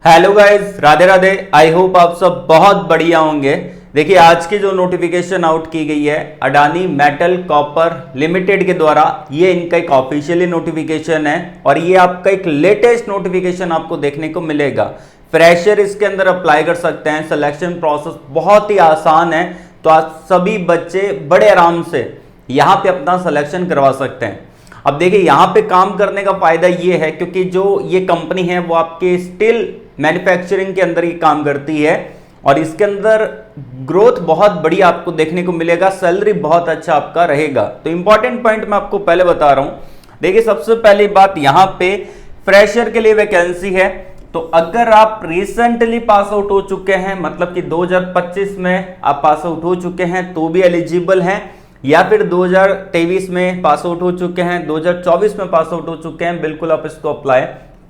Hello guys, Radhe Radhe. I hope आप सब बहुत बढ़िया होंगे। देखिए, आज की जो नोटिफिकेशन आउट की गई है अडानी मेटल कॉपर लिमिटेड के द्वारा, ये इनका एक ऑफिशियली नोटिफिकेशन है और ये आपका एक लेटेस्ट नोटिफिकेशन आपको देखने को मिलेगा। फ्रेशर इसके अंदर अप्लाई कर सकते हैं। सिलेक्शन प्रोसेस बहुत ही आसान है, तो आज सभी बच्चे बड़े आराम से यहाँ पे अपना सिलेक्शन करवा सकते हैं। अब देखिए, यहाँ पे काम करने का फायदा ये है क्योंकि जो ये कंपनी है वो आपके स्टील मैन्युफैक्चरिंग के अंदर ही काम करती है और इसके अंदर ग्रोथ बहुत बड़ी आपको देखने को मिलेगा। सैलरी बहुत अच्छा आपका रहेगा। तो इंपॉर्टेंट पॉइंट मैं आपको पहले बता रहा हूं। देखिए, सबसे पहली बात, यहाँ पे फ्रेशर के लिए वैकेंसी है। तो अगर आप रिसेंटली पास आउट हो चुके हैं, मतलब कि 2025 में आप पास आउट हो चुके हैं तो भी एलिजिबल हैं, या फिर 2023 में पास आउट हो चुके हैं, 2024 में पास आउट हो चुके हैं, बिल्कुल आप इसको अप्लाई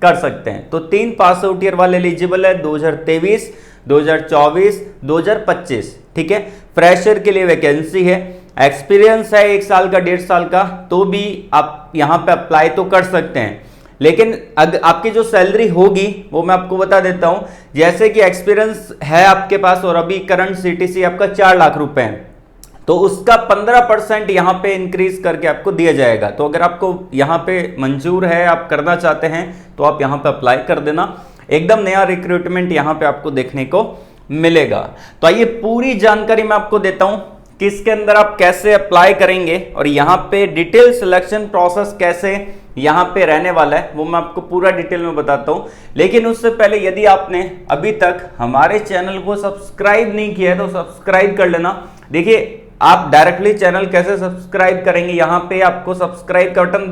कर सकते हैं। तो 3 पास आउट ईयर वाले एलिजिबल है, 2023, 2024, 2025। ठीक है, फ्रेशर के लिए वैकेंसी है। एक्सपीरियंस है 1 साल का, 1.5 साल का, तो भी आप यहां पे अप्लाई तो कर सकते हैं। लेकिन आपकी जो सैलरी होगी वो मैं आपको बता देता हूं। जैसे कि एक्सपीरियंस है आपके पास और अभी करंट सीटीसी आपका 4 लाख रुपए है, तो उसका 15% यहां पे इंक्रीज करके आपको दिया जाएगा। तो अगर आपको यहां पे मंजूर है, आप करना चाहते हैं, तो आप यहां पे अप्लाई कर देना। एकदम नया रिक्रूटमेंट यहां पे आपको देखने को मिलेगा। तो आइए पूरी जानकारी मैं आपको देता हूं कि इसके अंदर आप कैसे अप्लाई करेंगे और यहां पे डिटेल सिलेक्शन प्रोसेस कैसे यहां पे रहने वाला है वो मैं आपको पूरा डिटेल में बताता हूं। लेकिन उससे पहले यदि आपने अभी तक हमारे चैनल को सब्सक्राइब नहीं किया है तो सब्सक्राइब कर लेना। देखिए, आप डायरेक्टली चैनल कैसे सब्सक्राइब करेंगे, यहां पे आपको सब्सक्राइब का बटन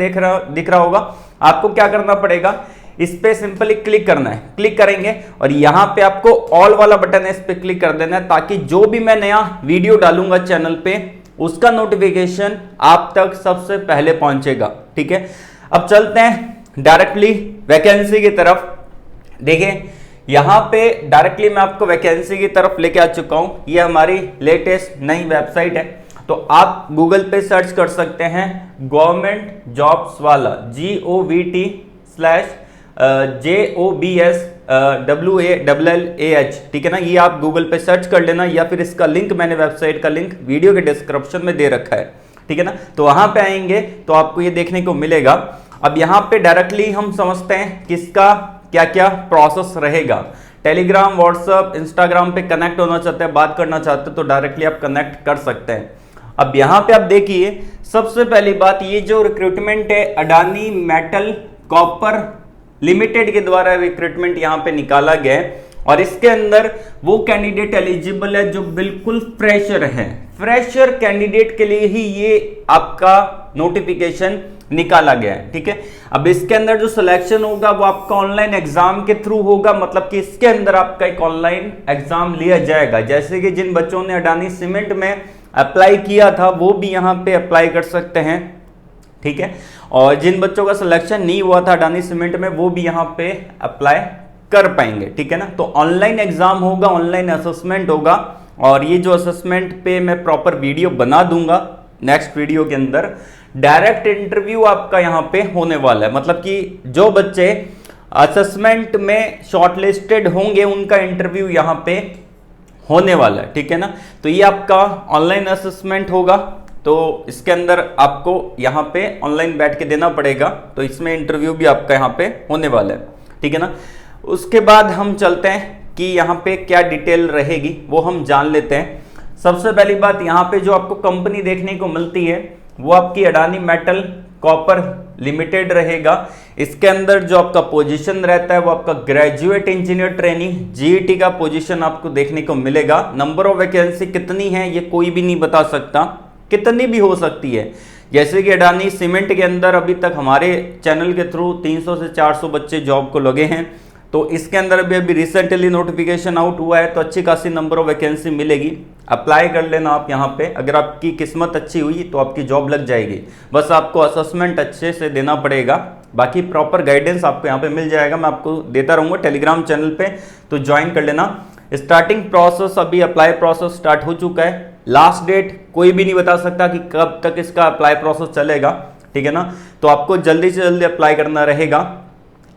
दिख रहा होगा। आपको क्या करना पड़ेगा, इस पे सिंपली क्लिक करना है। क्लिक करेंगे और यहां पे आपको ऑल वाला बटन है, इस पे क्लिक कर देना है, ताकि जो भी मैं नया वीडियो डालूंगा चैनल पे उसका नोटिफिकेशन आप तक सबसे पहले पहुंचेगा। ठीक है, अब चलते हैं डायरेक्टली वैकेंसी की तरफ। देखिए, यहां पे डायरेक्टली मैं आपको वैकेंसी की तरफ लेके आ चुका हूं। ये हमारी लेटेस्ट नई वेबसाइट है। तो आप गूगल पे सर्च कर सकते हैं गवर्नमेंट जॉब्स वाला, GOVT/JOBSWALLAH। ठीक है ना, ये आप गूगल पे सर्च कर लेना, या फिर इसका लिंक मैंने वेबसाइट का लिंक वीडियो के डिस्क्रिप्शन में दे रखा है। ठीक है ना, तो वहां पे आएंगे तो आपको ये देखने को मिलेगा। अब यहां पे डायरेक्टली हम समझते हैं किसका क्या क्या प्रोसेस रहेगा। टेलीग्राम, व्हाट्सएप, इंस्टाग्राम पे कनेक्ट होना चाहते हैं, बात करना चाहते हैं, तो डायरेक्टली आप कनेक्ट कर सकते हैं। अब यहां पे आप देखिए, सबसे पहली बात, ये जो रिक्रूटमेंट है अडानी मेटल कॉपर लिमिटेड के द्वारा रिक्रूटमेंट यहां पे निकाला गया है और इसके अंदर वो कैंडिडेट एलिजिबल है जो बिल्कुल फ्रेशर है। फ्रेशर कैंडिडेट के लिए ही ये आपका नोटिफिकेशन निकाला गया है। ठीक है, अब इसके अंदर जो सिलेक्शन होगा वो आपका ऑनलाइन एग्जाम के थ्रू होगा, मतलब कि इसके अंदर आपका एक ऑनलाइन एग्जाम लिया जाएगा। जैसे कि जिन बच्चों ने अडानी सीमेंट में अप्लाई किया था वो भी यहां पे अप्लाई कर सकते हैं। ठीक है, और जिन बच्चों का सिलेक्शन नहीं हुआ था अडानी सीमेंट में वो भी यहां पे अप्लाई कर पाएंगे। ठीक है ना, तो ऑनलाइन एग्जाम होगा, ऑनलाइन असेसमेंट होगा और ये जो असेसमेंट पे मैं प्रॉपर वीडियो बना दूंगा नेक्स्ट वीडियो के अंदर। डायरेक्ट इंटरव्यू आपका यहां पे होने वाला है, मतलब कि जो बच्चे असेसमेंट में शॉर्टलिस्टेड होंगे उनका इंटरव्यू यहां पे होने वाला है। ठीक है ना, तो ये आपका ऑनलाइन असेसमेंट होगा, तो इसके अंदर आपको यहां पे ऑनलाइन बैठ के देना पड़ेगा, तो इसमें इंटरव्यू भी आपका यहां पे होने वाला है। ठीक है ना, उसके बाद हम चलते हैं कि यहां पे क्या डिटेल रहेगी वो हम जान लेते हैं। सबसे पहली बात, यहां पे जो आपको कंपनी देखने को मिलती है वो आपकी अडानी मेटल कॉपर लिमिटेड रहेगा। इसके अंदर जो आपका पोजीशन रहता है वो आपका ग्रेजुएट इंजीनियर ट्रेनिंग GET का पोजीशन आपको देखने को मिलेगा। नंबर ऑफ वैकेंसी कितनी है ये कोई भी नहीं बता सकता, कितनी भी हो सकती है। जैसे कि अडानी सीमेंट के अंदर अभी तक हमारे चैनल के थ्रू 300 से 400 बच्चे जॉब को लगे हैं, तो इसके अंदर भी अभी रिसेंटली नोटिफिकेशन आउट हुआ है, तो अच्छी खासी नंबर ऑफ वैकेंसी मिलेगी। अप्लाई कर लेना आप यहाँ पे, अगर आपकी किस्मत अच्छी हुई तो आपकी जॉब लग जाएगी। बस आपको असेसमेंट अच्छे से देना पड़ेगा, बाकी प्रॉपर गाइडेंस आपको यहाँ पे मिल जाएगा। मैं आपको देता रहूँगा टेलीग्राम चैनल पे, तो ज्वाइन कर लेना। स्टार्टिंग प्रोसेस, अभी अप्लाई प्रोसेस स्टार्ट हो चुका है। लास्ट डेट कोई भी नहीं बता सकता कि कब तक इसका अप्लाई प्रोसेस चलेगा। ठीक है ना, तो आपको जल्दी से जल्दी अप्लाई करना रहेगा।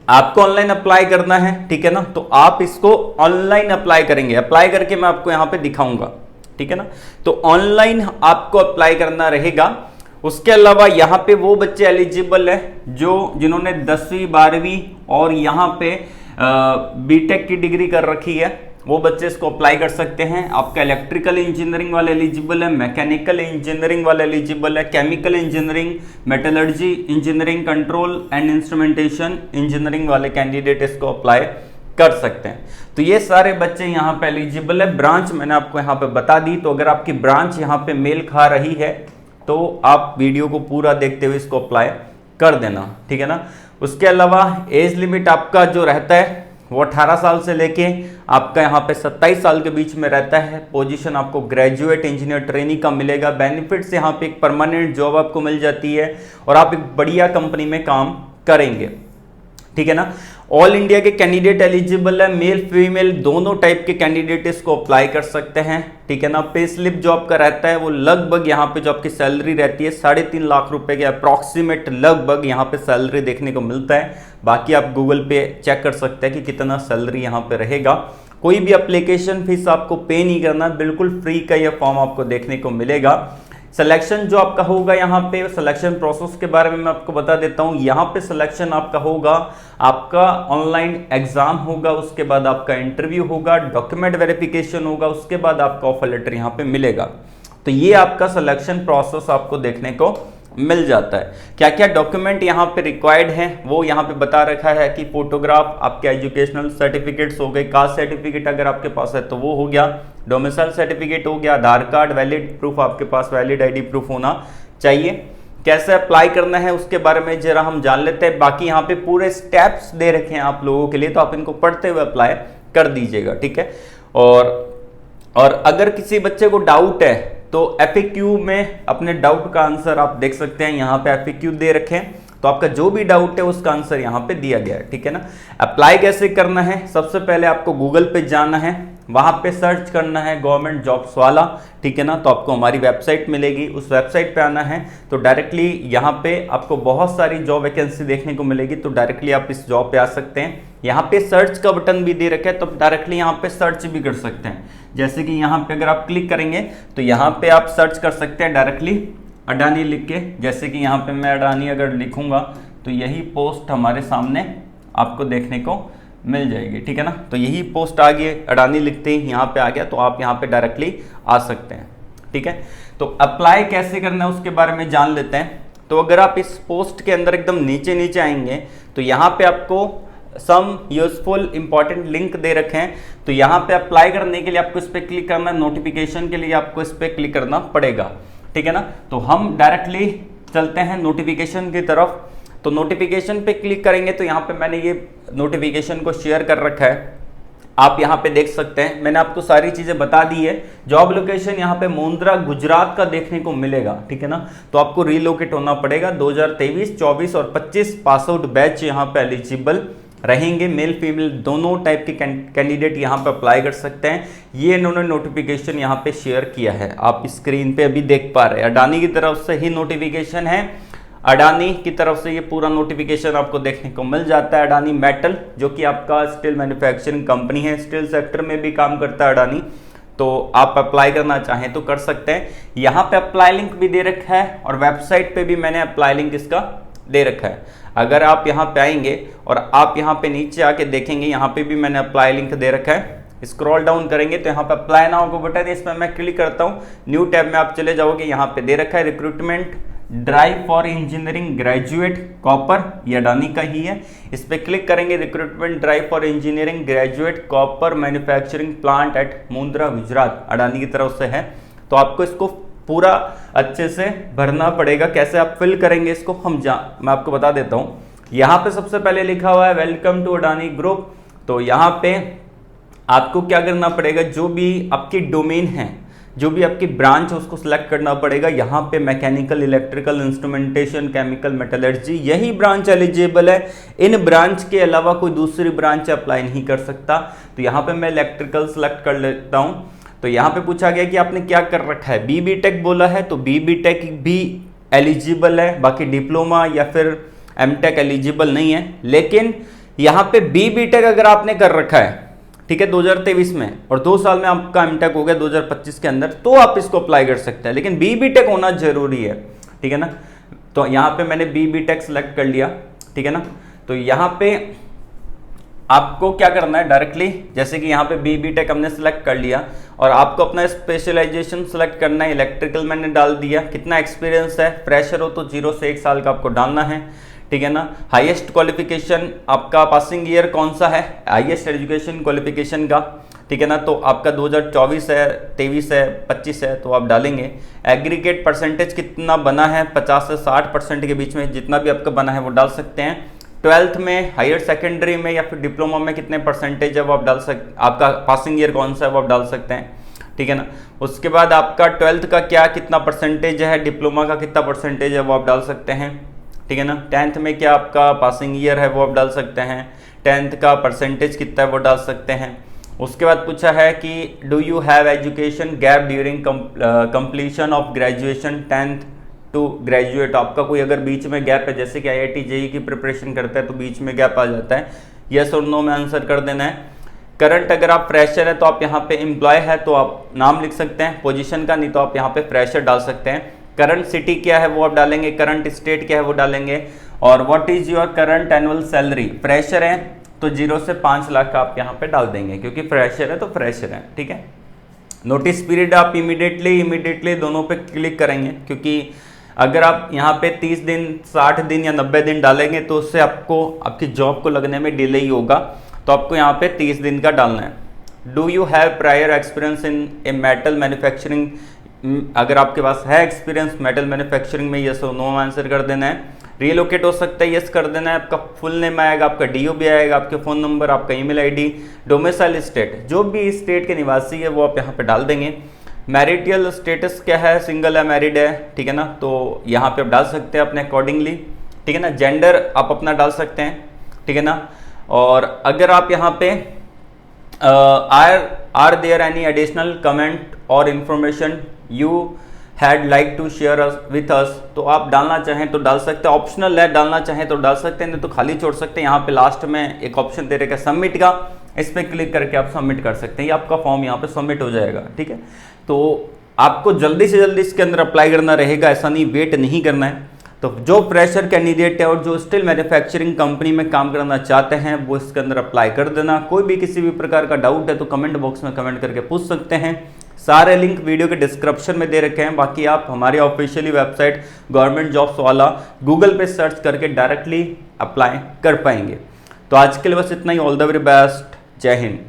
आपको ऑनलाइन अप्लाई करना है, ठीक है ना, तो आप इसको ऑनलाइन अप्लाई करेंगे। अप्लाई करके मैं आपको यहां पे दिखाऊंगा, ठीक है ना। तो ऑनलाइन आपको अप्लाई करना रहेगा। उसके अलावा यहाँ पे वो बच्चे एलिजिबल है जिन्होंने 10वीं 12वीं और यहाँ पे बीटेक की डिग्री कर रखी है, वो बच्चे इसको अप्लाई कर सकते हैं। आपका इलेक्ट्रिकल इंजीनियरिंग वाले एलिजिबल है, मैकेनिकल इंजीनियरिंग वाले एलिजिबल है, chemical engineering, metallurgy engineering, control and instrumentation engineering वाले कैंडिडेट इसको अप्लाई कर सकते हैं। तो ये सारे बच्चे यहाँ पे एलिजिबल है। ब्रांच मैंने आपको यहाँ पे बता दी, तो अगर आपकी ब्रांच यहाँ पे मेल खा रही है तो आप वीडियो को पूरा देखते हुए इसको अप्लाई कर देना, ठीक है ना। उसके अलावा एज लिमिट आपका जो रहता है वो 18 साल से लेके आपका यहाँ पे 27 साल के बीच में रहता है। पोजीशन आपको ग्रेजुएट इंजीनियर ट्रेनी का मिलेगा। बेनिफिट्स यहाँ पे एक परमानेंट जॉब आपको मिल जाती है और आप एक बढ़िया कंपनी में काम करेंगे, ठीक है ना। ऑल इंडिया के कैंडिडेट एलिजिबल है, मेल फीमेल दोनों टाइप के कैंडिडेट इसको अप्लाई कर सकते हैं, ठीक है ना। पे स्लिप जो आपका रहता है वो लगभग यहाँ पे जो आपकी सैलरी रहती है 3.5 लाख रुपए के अप्रॉक्सीमेट लगभग यहाँ पे सैलरी देखने को मिलता है। बाकी आप गूगल पे चेक कर सकते हैं कि कितना सैलरी यहाँ पे रहेगा। कोई भी एप्लीकेशन फीस आपको पे नहीं करना, बिल्कुल फ्री का यह फॉर्म आपको देखने को मिलेगा। सिलेक्शन जो आपका होगा यहाँ पे, सिलेक्शन प्रोसेस के बारे में मैं आपको बता देता हूँ। यहाँ पे सिलेक्शन आपका होगा, आपका ऑनलाइन एग्जाम होगा, उसके बाद आपका इंटरव्यू होगा, डॉक्यूमेंट वेरिफिकेशन होगा, उसके बाद आपका ऑफर लेटर यहाँ पे मिलेगा। तो ये आपका सिलेक्शन प्रोसेस आपको देखने को मिल जाता है। क्या क्या डॉक्यूमेंट यहाँ पे रिक्वायर्ड हैं वो यहाँ पे बता रखा है कि फोटोग्राफ, आपके एजुकेशनल सर्टिफिकेट्स हो गए, कास्ट सर्टिफिकेट अगर आपके पास है तो वो हो गया, डोमिसाइल सर्टिफिकेट हो गया, आधार कार्ड, वैलिड प्रूफ, आपके पास वैलिड आईडी प्रूफ होना चाहिए। कैसे अप्लाई करना है उसके बारे में जरा हम जान लेते हैं। बाकी यहाँ पे पूरे स्टेप्स दे रखे हैं आप लोगों के लिए, तो आप इनको पढ़ते हुए अप्लाई कर दीजिएगा, ठीक है। और अगर किसी बच्चे को डाउट है तो FAQ में अपने डाउट का आंसर आप देख सकते हैं। यहाँ पे FAQ दे रखे हैं, तो आपका जो भी डाउट है उसका आंसर यहाँ पे दिया गया है, ठीक है ना। अप्लाई कैसे करना है, सबसे पहले आपको गूगल पे जाना है, वहां पे सर्च करना है गवर्नमेंट जॉब्स वाला, ठीक है ना। तो आपको हमारी वेबसाइट मिलेगी, उस वेबसाइट पे आना है, तो डायरेक्टली यहाँ पे आपको बहुत सारी जॉब वैकेंसी देखने को मिलेगी, तो डायरेक्टली आप इस जॉब पे आ सकते हैं। यहाँ पे सर्च का बटन भी दे रखा है, तो डायरेक्टली यहाँ पे सर्च भी कर सकते हैं। जैसे कि यहाँ पे अगर आप क्लिक करेंगे तो यहाँ पे आप सर्च कर सकते हैं डायरेक्टली अडानी लिख के। जैसे कि यहाँ पे मैं अडानी अगर लिखूंगा तो यही पोस्ट हमारे सामने आपको देखने को मिल जाएगी, ठीक है ना। तो यही पोस्ट आ गई, अडानी लिखते ही यहाँ पे आ गया, तो आप यहाँ पे डायरेक्टली आ सकते हैं, ठीक है। तो अप्लाई कैसे करना है उसके बारे में जान लेते हैं। तो अगर आप इस पोस्ट के अंदर एकदम नीचे नीचे आएंगे तो यहाँ पे आपको सम यूजफुल इंपॉर्टेंट लिंक दे रखे हैं। तो यहाँ पे अप्लाई करने के लिए आपको इस पर क्लिक करना है, नोटिफिकेशन के लिए आपको इस पर क्लिक करना पड़ेगा, ठीक है ना। तो हम डायरेक्टली चलते हैं नोटिफिकेशन की तरफ। तो नोटिफिकेशन पे क्लिक करेंगे तो यहाँ पे मैंने ये नोटिफिकेशन को शेयर कर रखा है, आप यहाँ पे देख सकते हैं। मैंने आपको सारी चीजें बता दी है। जॉब लोकेशन यहाँ पे मुंद्रा गुजरात का देखने को मिलेगा, ठीक है ना। तो आपको रिलोकेट होना पड़ेगा। 2023, 24 और 25 पास आउट बैच यहाँ पे एलिजिबल रहेंगे। मेल फीमेल दोनों टाइप के कैंडिडेट यहाँ पे अप्लाई कर सकते हैं। ये इन्होंने नोटिफिकेशन यहाँ पे शेयर किया है, आप स्क्रीन पे अभी देख पा रहे हैं। अडानी की तरफ से ही नोटिफिकेशन है, अडानी की तरफ से ये पूरा नोटिफिकेशन आपको देखने को मिल जाता है। अडानी मेटल जो कि आपका स्टील मैन्युफैक्चरिंग कंपनी है, स्टील सेक्टर में भी काम करता है अडानी। तो आप अप्लाई करना चाहें तो कर सकते हैं। यहाँ पे अप्लाई लिंक भी दे रखा है और वेबसाइट पे भी मैंने अप्लाई लिंक इसका दे रखा है। अगर आप यहाँ पे आएंगे और आप यहाँ पे नीचे आके देखेंगे, यहाँ पे भी मैंने अप्लाई लिंक दे रखा है। स्क्रॉल डाउन करेंगे तो यहाँ पे अप्लाई नाउ का बटन है, इसमें मैं क्लिक करता हूँ। न्यू टैब में आप चले जाओगे, यहाँ पे दे रखा है recruitment drive for engineering graduate copper, ये अडानी का ही है। इस पे क्लिक करेंगे, recruitment drive for engineering graduate copper manufacturing plant at Mundra Gujarat, Adani की तरफ से है। तो आपको इसको पूरा अच्छे से भरना पड़ेगा। कैसे आप फिल करेंगे इसको मैं आपको बता देता हूँ। यहाँ पे सबसे पहले लिखा हुआ है वेलकम टू अडानी ग्रुप। तो यहाँ पे आपको क्या करना पड़ेगा, जो भी आपकी डोमेन है, जो भी आपकी ब्रांच है उसको सिलेक्ट करना पड़ेगा। यहाँ पे mechanical, electrical, instrumentation, chemical, metallurgy, यही ब्रांच एलिजिबल है। इन ब्रांच के अलावा कोई दूसरी ब्रांच अप्लाई नहीं कर सकता। तो यहाँ पे मैं इलेक्ट्रिकल सेलेक्ट कर लेता हूँ। तो यहाँ पे पूछा गया कि आपने क्या कर रखा है, BBTech बोला है, तो BBTech भी एलिजिबल है। बाकी डिप्लोमा या फिर MTech एलिजिबल नहीं है। लेकिन यहाँ पे बी टेक अगर आपने कर रखा है, ठीक है, 2023 में, और 2 साल में आपका एमटेक हो गया 2025 के अंदर, तो आप इसको अप्लाई कर सकते हैं, लेकिन बी टेक होना जरूरी है, ठीक है ना। तो यहाँ पे मैंने बी टेक सेलेक्ट कर लिया, ठीक है ना। तो यहाँ पे आपको क्या करना है, डायरेक्टली जैसे कि यहाँ पे बी टेक हमने सेलेक्ट कर लिया, और आपको अपना स्पेशलाइजेशन सेलेक्ट करना है। इलेक्ट्रिकल मैंने डाल दिया, कितना एक्सपीरियंस है, फ्रेशर हो तो 0 से 1 साल का आपको डालना है, ठीक है ना। हाईएस्ट क्वालिफिकेशन आपका पासिंग ईयर कौन सा है, हाईएस्ट एजुकेशन क्वालिफिकेशन का, ठीक है ना। तो आपका 2024 है, 23 है, 25 है, तो आप डालेंगे। एग्रीगेट परसेंटेज कितना बना है, 50 से 60% के बीच में जितना भी आपका बना है वो डाल सकते हैं। 12th में, हायर सेकेंडरी में या फिर डिप्लोमा में कितने परसेंटेज है वो आप डाल सकते, आपका पासिंग ईयर कौन सा है वो आप डाल सकते हैं, ठीक है ना। उसके बाद आपका 12th का क्या कितना परसेंटेज है, डिप्लोमा का कितना परसेंटेज है वो आप डाल सकते हैं, ठीक है ना। 10th में क्या आपका पासिंग ईयर है वो आप डाल सकते हैं। 10th का परसेंटेज कितना है वो डाल सकते हैं। उसके बाद पूछा है कि do you have education gap during completion of graduation 10th to graduate. आपका कोई अगर बीच में गैप है, जैसे कि IIT JEE की प्रिपरेशन करता है तो बीच में गैप आ जाता है, यस और नो में आंसर कर देना है। करंट अगर आप फ्रेशर है तो आप यहाँ पे एम्प्लॉय है तो आप नाम लिख सकते हैं पोजीशन का, नहीं तो आप यहाँ पे फ्रेशर डाल सकते हैं। करंट सिटी क्या है वो आप डालेंगे, करंट स्टेट क्या है वो डालेंगे, और what is your current annual salary. Fresher है तो 0 से 5 लाख का आप यहाँ पे डाल देंगे, क्योंकि फ्रेशर है तो फ्रेशर है, ठीक है। नोटिस पीरियड आप इमीडिएटली दोनों पे क्लिक करेंगे, क्योंकि अगर आप यहाँ पे 30 दिन, 60 दिन या 90 दिन डालेंगे तो उससे आपको आपकी जॉब को लगने में डिले ही होगा, तो आपको यहाँ पे 30 दिन का डालना है। Do you have prior experience in a metal manufacturing. अगर आपके पास है एक्सपीरियंस मेटल मैन्युफैक्चरिंग में, यस और नो आंसर कर देना है। रिलोकेट हो सकता है, यस कर देना है। आपका फुल नेम आएगा, आपका DOB आएगा, आपके फ़ोन नंबर, आपका ईमेल ID, डोमिसाइल स्टेट, जो भी स्टेट के निवासी है वो आप यहाँ पे डाल देंगे। मैरिटल स्टेटस क्या है, सिंगल है, मैरिड है, ठीक है ना, तो यहाँ पे आप डाल सकते हैं अपने अकॉर्डिंगली, ठीक है ना। जेंडर आप अपना डाल सकते हैं, ठीक है ना। और अगर आप यहाँ पे are there any additional comment और information you had like to share with us, तो आप डालना चाहें तो डाल सकते हैं। ऑप्शनल है, डालना चाहें तो डाल सकते हैं, नहीं तो खाली छोड़ सकते हैं। यहाँ पे लास्ट में एक ऑप्शन दे रखा है सबमिट का, इस पर क्लिक करके आप सबमिट कर सकते हैं, ये आपका फॉर्म यहाँ पे सबमिट हो जाएगा, ठीक है। तो आपको जल्दी से जल्दी इसके अंदर अप्लाई करना रहेगा, ऐसा नहीं वेट नहीं करना है। तो जो फ्रेशर कैंडिडेट है और जो स्टिल मैन्युफैक्चरिंग कंपनी में काम करना चाहते हैं वो इसके अंदर अप्लाई कर देना। कोई भी किसी भी प्रकार का डाउट है तो कमेंट बॉक्स में कमेंट करके पूछ सकते हैं। सारे लिंक वीडियो के डिस्क्रिप्शन में दे रखे हैं। बाकी आप हमारी ऑफिशियली वेबसाइट गवर्नमेंट जॉब्स वाला गूगल पे सर्च करके डायरेक्टली अप्लाई कर पाएंगे। तो आज के लिए बस इतना ही। ऑल द वेरी बेस्ट, जय हिंद।